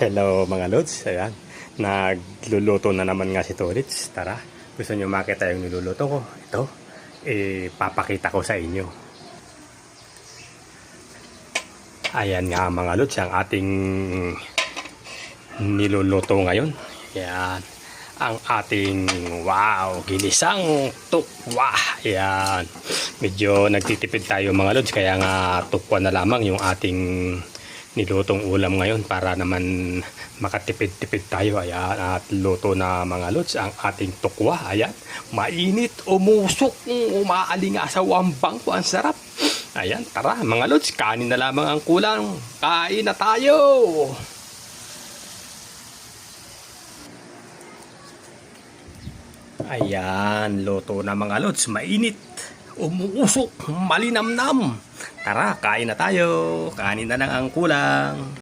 Hello mga lods, ayan. Nagluluto na naman nga si Tolits. Tara, gusto nyo makita yung niluluto ko? Ito, papakita ko sa inyo. Ayan nga mga lods, ang ating niluluto ngayon. Ayan, ang ating ginisang tukwa. Ayan, medyo nagtitipid tayo mga lods, kaya nga tukwa na lamang yung ating nilutong ulam ngayon para naman makatipid-tipid tayo. Ayan, at luto na mga lods ang ating tukwa. Ayan, mainit, umusok, umaalingasaw ang bangko, ang sarap. Ayan, tara mga lods, kanin na lamang ang kulang, kain na tayo. Ayan, luto na mga lods, mainit, umuusok, malinamnam. Tara, kain na tayo. Kanin na lang ang kulang.